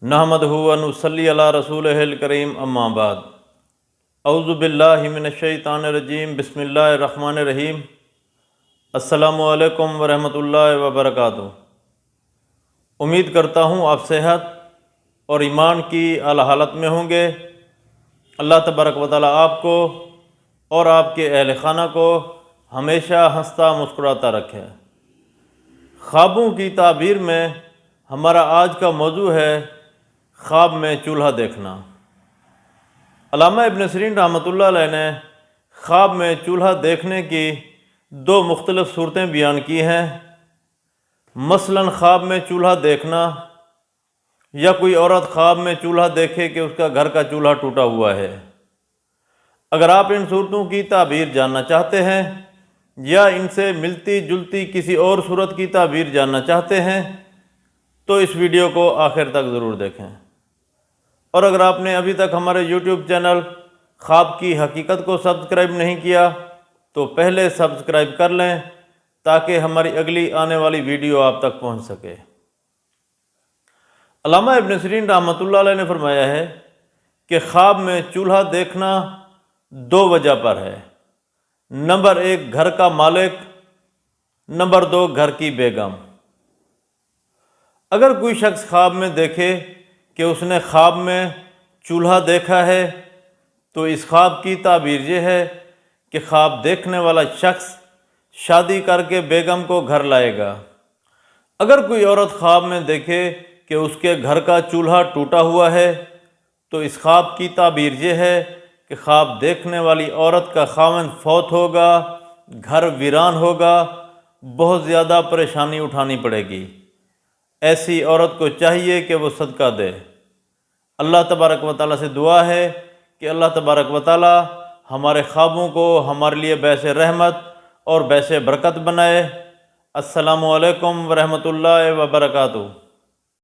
نحمدہ و نصلی علی رسولہ الکریم اما بعد اعوذ باللہ من الشیطان الرجیم بسم اللہ الرحمن الرحیم السلام علیکم ورحمۃ اللہ وبرکاتہ۔ امید کرتا ہوں آپ صحت اور ایمان کی اعلیٰ حالت میں ہوں گے۔ اللہ تبارک و تعالیٰ آپ کو اور آپ کے اہل خانہ کو ہمیشہ ہنستا مسکراتا رکھے۔ خوابوں کی تعبیر میں ہمارا آج کا موضوع ہے خواب میں چولہا دیکھنا۔ علامہ ابن سیرین رحمۃ اللہ علیہ نے خواب میں چولہا دیکھنے کی دو مختلف صورتیں بیان کی ہیں۔ مثلاً خواب میں چولہا دیکھنا، یا کوئی عورت خواب میں چولہا دیکھے کہ اس کا گھر کا چولہا ٹوٹا ہوا ہے۔ اگر آپ ان صورتوں کی تعبیر جاننا چاہتے ہیں یا ان سے ملتی جلتی کسی اور صورت کی تعبیر جاننا چاہتے ہیں تو اس ویڈیو کو آخر تک ضرور دیکھیں۔ اور اگر آپ نے ابھی تک ہمارے یوٹیوب چینل خواب کی حقیقت کو سبسکرائب نہیں کیا تو پہلے سبسکرائب کر لیں تاکہ ہماری اگلی آنے والی ویڈیو آپ تک پہنچ سکے۔ علامہ ابن سیرین رحمۃ اللہ علیہ نے فرمایا ہے کہ خواب میں چولہا دیکھنا دو وجہ پر ہے۔ نمبر ایک، گھر کا مالک، نمبر دو، گھر کی بیگم۔ اگر کوئی شخص خواب میں دیکھے کہ اس نے خواب میں چولہا دیکھا ہے تو اس خواب کی تعبیر یہ ہے کہ خواب دیکھنے والا شخص شادی کر کے بیگم کو گھر لائے گا۔ اگر کوئی عورت خواب میں دیکھے کہ اس کے گھر کا چولہا ٹوٹا ہوا ہے تو اس خواب کی تعبیر یہ ہے کہ خواب دیکھنے والی عورت کا خاوند فوت ہوگا، گھر ویران ہوگا، بہت زیادہ پریشانی اٹھانی پڑے گی۔ ایسی عورت کو چاہیے کہ وہ صدقہ دے۔ اللہ تبارک و تعالیٰ سے دعا ہے کہ اللہ تبارک و تعالیٰ ہمارے خوابوں کو ہمارے لیے باعث رحمت اور باعث برکت بنائے۔ السلام علیکم ورحمۃ اللہ وبرکاتہ۔